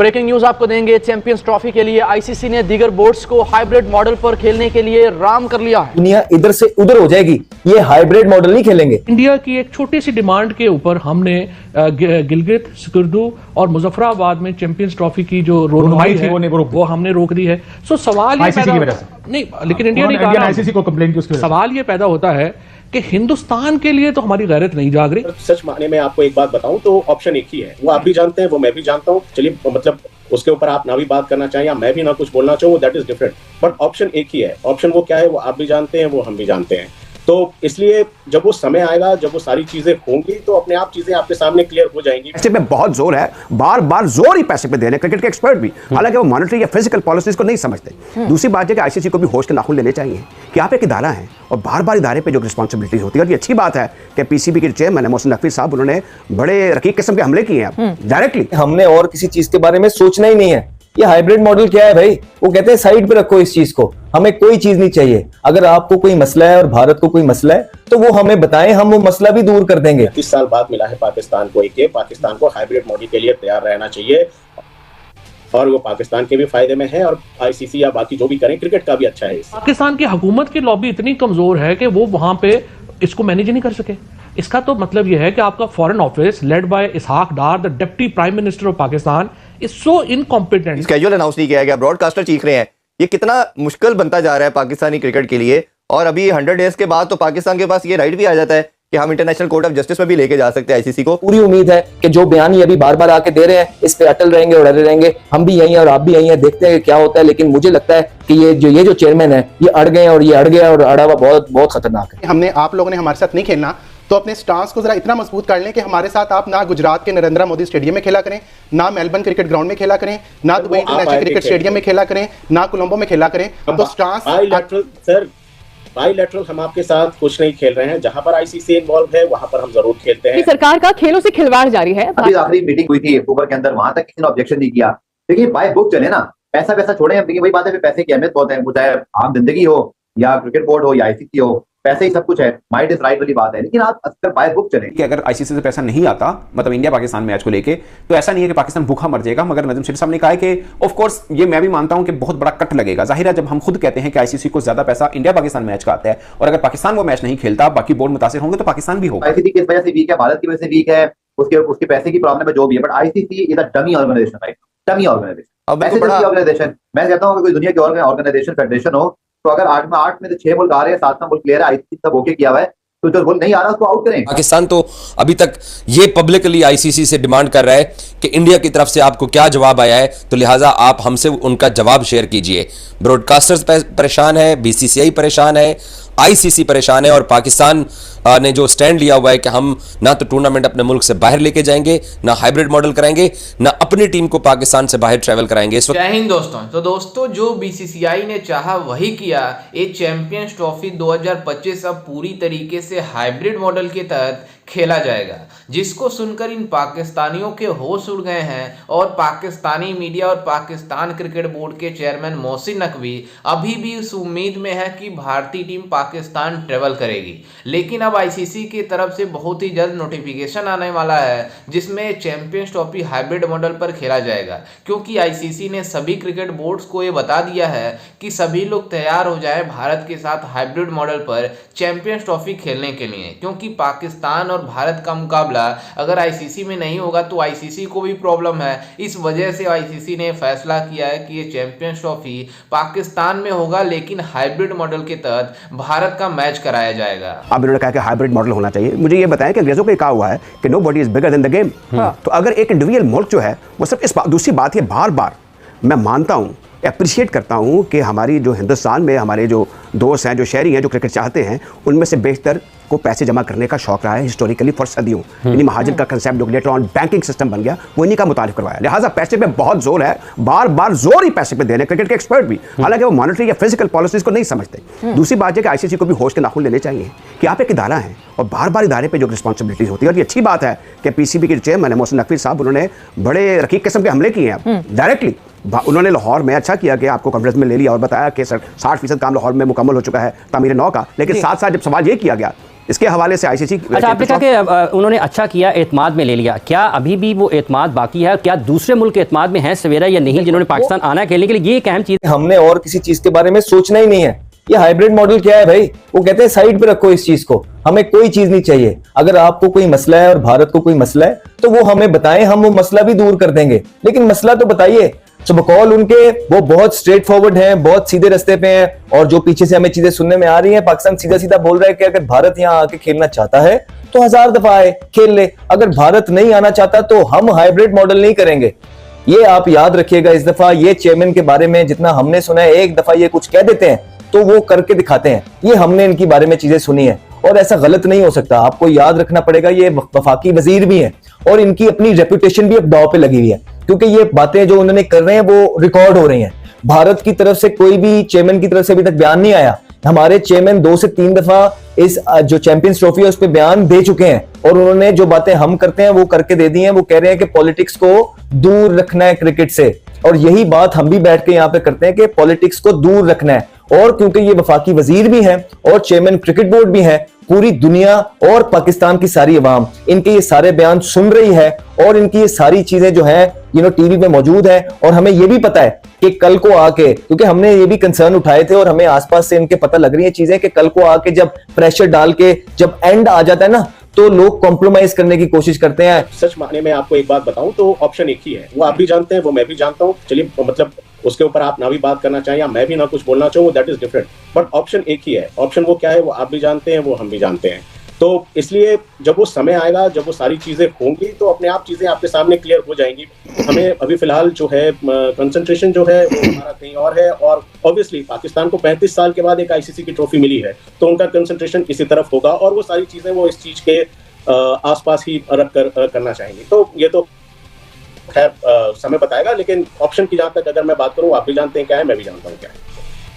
Breaking news आपको देंगे। Champions trophy के लिए आईसीसी ने दीगर बोर्ड्स को हाइब्रिड मॉडल पर खेलने के लिए राम कर लिया है। दुनिया इधर से उधर हो जाएगी, ये हाइब्रिड मॉडल नहीं खेलेंगे। इंडिया की एक छोटी सी डिमांड के ऊपर हमने गिलगित, सिकुर्दू और मुजफ्फराबाद में चैंपियंस ट्रॉफी की जो रोडमाई है वो हमने रोक दी है। सो सवाल ये पैदा नहीं, लेकिन इंडिया ने कहा आईसीसी को कंप्लेंट की, उसके सवाल ये पैदा होता है कि हिंदुस्तान के लिए तो हमारी गैरत नहीं जाग रही। सच माने में आपको एक बात बताऊं तो ऑप्शन एक ही है, वो आप भी जानते हैं, वो मैं भी जानता हूं। चलिए मतलब उसके ऊपर आप ना भी बात करना चाहें या मैं भी ना कुछ बोलना चाहूँ, that is different, but option एक ही है। ऑप्शन वो क्या है वो आप भी जानते हैं, वो हम भी जानते हैं। तो इसलिए जब वो समय आएगा, जब वो सारी चीजें होंगी तो अपने आप चीजें आपके सामने क्लियर हो जाएंगी। पैसे पे बहुत जोर है, बार बार जोर ही पैसे पे दे रहे हैं क्रिकेट के एक्सपर्ट भी, हालांकि वो मॉनेटरी या फिजिकल पॉलिसीज को नहीं समझते। दूसरी बात है कि आईसीसी को भी होश के नाखून लेने चाहिए कि आप एक इदारा है और बार बार इदारे पे जो रिस्पॉन्सिबिलिटीज होती है। और ये अच्छी बात है कि पीसीबी के चेयरमैन मोहसिन नकवी साहब, उन्होंने बड़े रकीक किस्म के हमले किए हैं डायरेक्टली। हमने और किसी चीज के बारे में सोचना ही नहीं है। ये हाइब्रिड मॉडल क्या है भाई? वो कहते हैं साइड पे रखो इस चीज को, हमें कोई चीज नहीं चाहिए। अगर आपको कोई मसला है और भारत को कोई मसला है तो वो हमें बताएं, हम वो मसला भी दूर कर देंगे। 30 साल बाद मिला है पाकिस्तान को पाकिस्तान को हाइब्रिड मॉडल के लिए तैयार रहना चाहिए और वो पाकिस्तान के भी फायदे में है और आईसीसी या बाकी जो भी करें क्रिकेट का भी अच्छा है। पाकिस्तान की हुकूमत की लॉबी इतनी कमजोर है कि वो वहां पे इसको मैनेज नहीं कर सके। इसका तो मतलब यह है कि आपका foreign office led by Ishaq Dar, the deputy prime minister of Pakistan, is so incompetent. Schedule announce नहीं किया गया, ब्रॉडकास्टर चीख रहे हैं। ये कितना मुश्किल बनता जा रहा है पाकिस्तानी क्रिकेट के लिए। और अभी 100 डेज के बाद तो पाकिस्तान के पास ये राइट भी आ जाता है कि हम इंटरनेशनल कोर्ट ऑफ जस्टिस में भी लेके जा सकते हैं आईसीसी को। पूरी उम्मीद है कि जो बयान ये अभी बार बार आके दे रहे हैं इस पे अटल रहेंगे और अड़े रहेंगे। हम भी यही हैं और आप भी यही हैं, देखते हैं क्या होता है। लेकिन मुझे लगता है कि ये जो चेयरमैन है ये अड़ गए और ये अड़ गया और अड़ा हुआ बहुत खतरनाक है। हमने आप लोगों ने हमारे साथ नहीं खेलना तो अपने स्टांस को जरा इतना मजबूत कर लें कि हमारे साथ आप ना गुजरात के नरेंद्र मोदी स्टेडियम में खेला करें, ना मेलबर्न क्रिकेट ग्राउंड में खेला करें, ना दुबई इंटरनेशनल क्रिकेट स्टेडियम में खेला करें, ना कोलंबो में खेला करें। तो स्टांस बायलैटरल हम आपके साथ कुछ नहीं खेल रहे हैं। जहां पर आईसीसी इन्वॉल्व है वहां पर हम जरूर खेलते हैं। सरकार का खेलों से खिलवाड़ जारी है। अभी आखिरी मीटिंग हुई थी अक्टूबर के अंदर, वहां तक किसी ने ऑब्जेक्शन नहीं किया। देखिए बाय बुक चले ना, पैसा छोड़े। देखिए वही बात है, पैसे की अहमियत बहुत है, चाहे आम जिंदगी हो या क्रिकेट बोर्ड हो या आईसीसी हो, पैसे ही सब कुछ है। माइंड इज राइट वाली बात है। लेकिन आप अक्सर बाय बुक चले कि अगर आईसीसी से पैसा नहीं आता, मतलब इंडिया पाकिस्तान मैच को लेके, तो ऐसा नहीं है कि पाकिस्तान भूखा मर जाएगा। मगर नजम शेर साहब ने कहा है कि ऑफ कोर्स ये मैं भी मानता हूं कि बहुत बड़ा कट लगेगा। जाहिर है जब हम खुद कहते हैं कि आईसीसी को ज्यादा पैसा इंडिया पाकिस्तान मैच का आता है और अगर पाकिस्तान वो मैच नहीं खेलता, बाकी बोर्ड मुतासिर होंगे तो पाकिस्तान भी होगा। आईसीसी किस वजह से वीक है? भारत की वजह से वीक है, उसके पैसे की प्रॉब्लम है जो भी है। But ICC is a dummy organisation, right? Dummy organisation. मैं कहता हूँ कोई दुनिया की ऑर्गेनाइजेशन फेडरेशन हो तो अगर 8 में तो 6 मुल्क आ रहे हैं, 7वां मुल्क प्लेयर है, आईसीसी सब ओके किया हुआ है, तो जो मुल्क नहीं आ रहा उसको आउट करें। पाकिस्तान तो अभी तक ये पब्लिकली आईसीसी से डिमांड कर रहा है कि इंडिया की तरफ से आपको क्या जवाब आया है, तो लिहाजा आप हमसे उनका जवाब शेयर कीजिए। ब्रॉडकास्टर्स परेशान है, बीसीसीआई परेशान है, आईसीसी परेशान है और पाकिस्तान ने जो स्टैंड लिया हुआ है कि हम ना तो टूर्नामेंट अपने मुल्क से बाहर लेके जाएंगे, ना हाइब्रिड मॉडल कराएंगे, ना अपनी टीम को पाकिस्तान से बाहर ट्रैवल कराएंगे। जय हिंद दोस्तों। तो दोस्तों जो बीसीसीआई ने चाहा वही किया। ये चैंपियंस ट्रॉफी 2025 अब पूरी तरीके से हाइब्रिड मॉडल के तहत खेला जाएगा, जिसको सुनकर इन पाकिस्तानियों के होश उड़ गए हैं और पाकिस्तानी मीडिया और पाकिस्तान क्रिकेट बोर्ड के चेयरमैन मोहसिन नकवी अभी भी उस उम्मीद में है कि भारतीय टीम पाकिस्तान ट्रेवल करेगी। लेकिन अब आईसीसी की तरफ से बहुत ही जल्द नोटिफिकेशन आने वाला है जिसमें चैंपियंस ट्रॉफी हाइब्रिड मॉडल पर खेला जाएगा, क्योंकि आईसीसी ने सभी क्रिकेट बोर्ड्स को ये बता दिया है कि सभी लोग तैयार हो जाए भारत के साथ हाइब्रिड मॉडल पर चैंपियंस ट्रॉफी खेलने के लिए। क्योंकि पाकिस्तान और भारत का मुकाबला अगर आईसीसी में नहीं होगा तो आईसीसी को भी प्रॉब्लम है। इस वजह से आईसीसी ने फैसला किया है कि ये चैंपियंस ट्रॉफी पाकिस्तान में होगा, लेकिन हाइब्रिड मॉडल के तहत भारत का मैच कराया जाएगा। अब इन्होंने कहा कि हाइब्रिड मॉडल होना चाहिए। मुझे ये बताएं कि अंग्रेजों को कहा हुआ है कि nobody is bigger than the game. तो अगर एक इंडिविजुअल मुल्क जो है वो सिर्फ इस दूसरी बात है, बार बार मैं मानता हूं, अप्रिशिएट करता हूं कि हमारी जो हिंदुस्तान में हमारे जो दोस्त हैं, जो शहरी हैं, जो क्रिकेट चाहते हैं, उनमें से बेशतर को पैसे जमा करने का शौक रहा है हिस्टोरिकली फॉर सदियों। यानी महाजन का कंसेप्ट जो लेटर ऑन बैंकिंग सिस्टम बन गया वो इन्हीं का मुतारिफ करवाया। लिहाजा पैसे पे बहुत जोर है, बार बार जोर ही पैसे पे दे रहे हैं क्रिकेट के एक्सपर्ट भी, हालांकि वो मॉनेटरी या फिजिकल पॉलिसीज को नहीं समझते। दूसरी बात है कि आईसीसी को भी होश के नाखून लेने चाहिए कि आप एक इदारा है और बार बार इदारे पे जो रिस्पॉन्सिबिलिटीज होती है। और ये अच्छी बात है कि पीसीबी के चेयरमैन मोहसिन नकवी साहब, उन्होंने बड़े रकीक किस्म के हमले किए हैं डायरेक्टली। उन्होंने लाहौर में अच्छा किया कि आपको कॉन्फ्रेंस में ले लिया और बताया कि 60% काम लाहौर में मुकम्मल हो चुका है तामीर 9 का। लेकिन साथ साथ जब सवाल ये किया गया इसके हवाले से आईसीसी। अच्छा, आपने कहा कि उन्होंने अच्छा किया, एतमाद में ले लिया, क्या अभी भी वो एतमाद बाकी है? क्या दूसरे मुल्क एतमाद में है सवेरा या नहीं, जिन्होंने पाकिस्तान आना खेलने के लिए? ये एक अहम चीज। हमने और किसी चीज के बारे में सोचना ही नहीं है। ये हाइब्रिड मॉडल क्या है भाई? वो कहते हैं साइड पे रखो इस चीज को, हमें कोई चीज नहीं चाहिए। अगर आपको कोई मसला है और भारत को कोई मसला है तो वो हमें बताएं, हम वो मसला भी दूर कर देंगे, लेकिन मसला तो बताइए। तो बकौल उनके वो बहुत स्ट्रेट फॉरवर्ड हैं, बहुत सीधे रास्ते पे हैं, और जो पीछे से हमें चीजें सुनने में आ रही हैं, पाकिस्तान सीधा सीधा बोल रहा है कि अगर भारत यहाँ आके खेलना चाहता है तो 1000 दफा आए खेल ले, अगर भारत नहीं आना चाहता तो हम हाइब्रिड मॉडल नहीं करेंगे। ये आप याद रखिएगा। इस दफा ये चेयरमैन के बारे में जितना हमने सुना है, एक दफा ये कुछ कह देते हैं तो वो करके दिखाते हैं। ये हमने इनके बारे में चीजें सुनी है और ऐसा गलत नहीं हो सकता। आपको याद रखना पड़ेगा, ये वफाकी वजीर भी हैं और इनकी अपनी रेपुटेशन भी अब दांव पे लगी हुई है, क्योंकि ये बातें जो उन्होंने कर रहे हैं वो रिकॉर्ड हो रही हैं। भारत की तरफ से कोई भी चेयरमैन की तरफ से अभी तक बयान नहीं आया। हमारे चेयरमैन 2 से 3 दफा इस जो चैंपियंस ट्रॉफी है उस पर बयान दे चुके हैं और उन्होंने जो बातें हम करते हैं वो करके दे दी हैं। वो कह रहे हैं कि पॉलिटिक्स को दूर रखना है क्रिकेट से, और यही बात हम भी बैठ के यहाँ पे करते हैं कि पॉलिटिक्स को दूर रखना है। और क्योंकि ये वफाकी वजीर भी हैं और चेयरमैन क्रिकेट बोर्ड भी हैं, पूरी दुनिया और पाकिस्तान की सारी अवाम इनके ये सारे बयान सुन रही है और इनकी ये सारी चीजें जो है टीवी पे मौजूद है। और हमें ये भी पता है कि कल को आके, क्योंकि हमने ये भी कंसर्न उठाए थे और हमें आसपास से इनके पता लग रही है चीजें, कि कल को आके जब प्रेशर डाल के जब एंड आ जाता है ना, तो लोग कॉम्प्रोमाइज करने की कोशिश करते हैं। सच माने में आपको एक बात बताऊं तो ऑप्शन एक ही है, वो आप भी जानते हैं, वो मैं भी जानता हूं। चलिए, मतलब उसके ऊपर आप ना भी बात करना चाहें या मैं भी ना कुछ बोलना चाहूँ, that is different, but option एक ही है। ऑप्शन वो क्या है वो आप भी जानते हैं, वो हम भी जानते हैं। तो इसलिए जब वो समय आएगा, जब वो सारी चीजें होंगी, तो अपने आप चीजें आपके सामने क्लियर हो जाएंगी। हमें अभी फिलहाल जो है कंसंट्रेशन जो है वो हमारा कहीं और है, और ऑब्वियसली पाकिस्तान को 35 साल के बाद एक आईसीसी की ट्रॉफी मिली है, तो उनका कंसंट्रेशन इसी तरफ होगा और वो सारी चीजें वो इस चीज के आसपास ही रख कर करना चाहेंगे। तो ये तो खैर समय बताएगा, लेकिन ऑप्शन की जहां तक अगर मैं बात करूं, आप भी जानते हैं क्या है, मैं भी जानता हूं क्या है।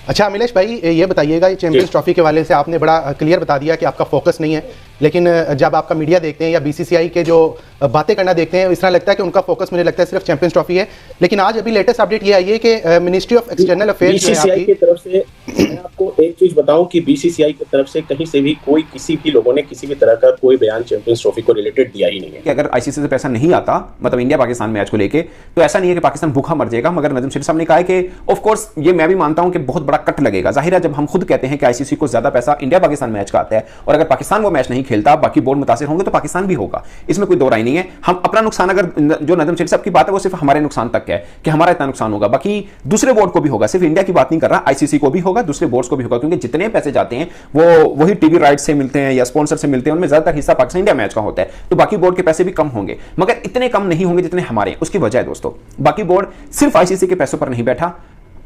अच्छा अमिलेश भाई, ये बताइएगा, ये चैंपियंस ट्रॉफी के वाले से आपने बड़ा क्लियर बता दिया कि आपका फोकस नहीं है, लेकिन जब आपका मीडिया देखते हैं या बीसीसीआई के जो बातें करना देखते हैं, इस तरह लगता है कि उनका फोकस मुझे लगता है सिर्फ चैंपियंस ट्रॉफी है। लेकिन आज अभी लेटेस्ट अपडेट ये आई है कि ministry of external affairs BCCI की तरफ से, मैं आपको एक चीज बताऊं कि बीसीसीआई की तरफ से कहीं से भी कोई किसी भी लोगों ने किसी भी तरह का कोई बयान चैंपियंस ट्रॉफी को रिलेटेड दिया ही नहीं है। कि अगर आईसीसी से पैसा नहीं आता, मतलब इंडिया पाकिस्तान मैच को लेके, तो ऐसा नहीं है कि पाकिस्तान भूखा मर जाएगा। मगर नजम शेख साहब ने कहा है कि ऑफ कोर्स ये मैं भी मानता हूं कि बहुत बड़ा कट लगेगा। जाहिर है, जब हम खुद कहते हैं कि आईसीसी को ज्यादा पैसा इंडिया पाकिस्तान मैच का आता है, और अगर पाकिस्तान वो मैच नहीं खेलता, बाकी बोर्ड मुतासिर होंगे, तो पाकिस्तान भी होगा, इसमें कोई दो राय नहीं है। हम अपना नुकसान, अगर जो नजम शेख साहब की बात है वो सिर्फ हमारे नुकसान तक है कि हमारा इतना नुकसान होगा, बाकी दूसरे बोर्ड को भी होगा। सिर्फ इंडिया की बात नहीं कर रहा, आईसीसी को भी होगा, दूसरे बोर्ड्स को भी होगा, क्योंकि जितने पैसे जाते हैं वो वही टीवी राइट से मिलते हैं या स्पॉन्सर से मिलते हैं, उनमें ज्यादातर हिस्सा पाकिस्तान इंडिया मैच का होता है। तो बाकी बोर्ड के पैसे भी कम होंगे, मगर इतने कम नहीं होंगे जितने हमारे। उसकी वजह है दोस्तों, बाकी बोर्ड सिर्फ आईसीसी के पैसों पर नहीं बैठा,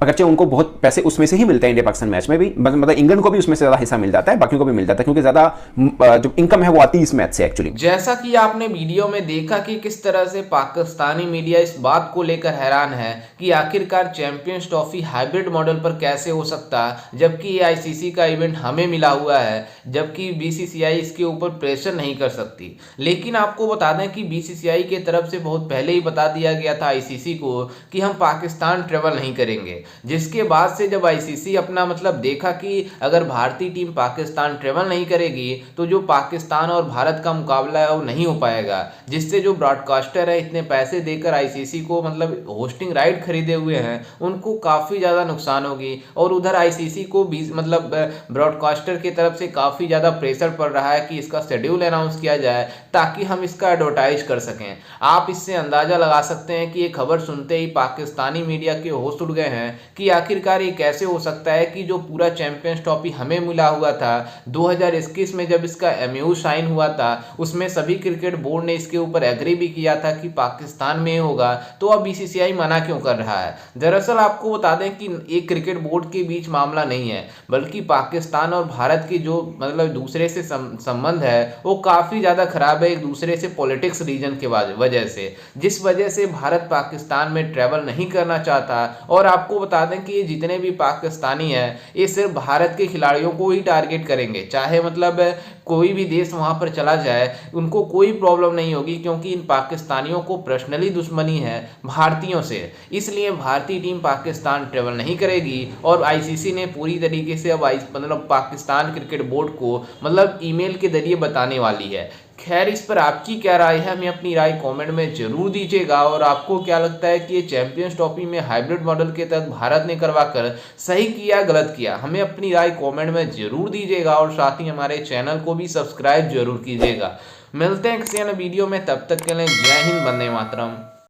अगरचे उनको बहुत पैसे उसमें से ही मिलते हैं, इंडिया पाकिस्तान मैच में भी, मतलब इंग्लैंड को भी उसमें से ज्यादा हिस्सा मिल जाता है, बाकियों को भी मिल जाता है, क्योंकि ज्यादा जो इनकम है वो आती है इस मैच से एक्चुअली। जैसा कि आपने वीडियो में देखा कि किस तरह से पाकिस्तानी मीडिया इस बात को लेकर हैरान है कि आखिरकार चैंपियंस ट्रॉफी हाइब्रिड मॉडल पर कैसे हो सकता, जबकि ये आईसीसी का इवेंट हमें मिला हुआ है, जबकि बीसीसीआई इसके ऊपर प्रेशर नहीं कर सकती। लेकिन आपको बता दें कि बीसीसीआई के तरफ से बहुत पहले ही बता दिया गया था आईसीसी को कि हम पाकिस्तान ट्रेवल नहीं करेंगे, जिसके बाद से जब आईसीसी अपना मतलब देखा कि अगर भारतीय टीम पाकिस्तान ट्रेवल नहीं करेगी तो जो पाकिस्तान और भारत का मुकाबला है वो नहीं हो पाएगा, जिससे जो ब्रॉडकास्टर है इतने पैसे देकर आईसीसी को मतलब होस्टिंग राइट खरीदे हुए हैं उनको काफ़ी ज़्यादा नुकसान होगी। और उधर आईसीसी को भी मतलब ब्रॉडकास्टर की तरफ से काफ़ी ज़्यादा प्रेशर पड़ रहा है कि इसका शेड्यूल अनाउंस किया जाए ताकि हम इसका एडवर्टाइज कर सकें। आप इससे अंदाज़ा लगा सकते हैं कि ये खबर सुनते ही पाकिस्तानी मीडिया के होश उड़ गए हैं कि आखिरकार ये कैसे हो सकता है कि जो पूरा चैंपियंस ट्रॉफी हमें मिला हुआ था 2021 में जब इसका एमयू साइन हुआ था, उसमें सभी क्रिकेट बोर्ड ने इसके ऊपर एग्री भी किया था कि पाकिस्तान में होगा, तो अब बीसीसीआई मना क्यों कर रहा है। दरअसल आपको बता दें कि एक क्रिकेट बोर्ड के बीच मामला नहीं है, बल्कि पाकिस्तान और भारत की जो मतलब दूसरे से संबंध है वो काफ़ी ज़्यादा खराब है, एक दूसरे से पॉलिटिक्स रीजन के वजह से, जिस वजह से भारत पाकिस्तान में ट्रैवल नहीं करना चाहता। और आपको बता दें कि ये जितने भी पाकिस्तानी हैं ये सिर्फ भारत के खिलाड़ियों को ही टारगेट करेंगे, चाहे मतलब कोई भी देश वहां पर चला जाए उनको कोई प्रॉब्लम नहीं होगी, क्योंकि इन पाकिस्तानियों को पर्सनली दुश्मनी है भारतीयों से। इसलिए भारतीय टीम पाकिस्तान ट्रेवल नहीं करेगी और आईसीसी ने पूरी तरीके से अब मतलब पाकिस्तान क्रिकेट बोर्ड को मतलब ईमेल के जरिए बताने वाली है। खैर, इस पर आपकी क्या राय है, हमें अपनी राय कमेंट में जरूर दीजिएगा। और आपको क्या लगता है कि ये चैंपियंस ट्रॉफी में हाइब्रिड मॉडल के तहत भारत ने करवाकर सही किया गलत किया, हमें अपनी राय कमेंट में जरूर दीजिएगा और साथ ही हमारे चैनल को भी सब्सक्राइब जरूर कीजिएगा। मिलते हैं किसी अन्य वीडियो में, तब तक के लिए जय हिंद, वंदे मातरम।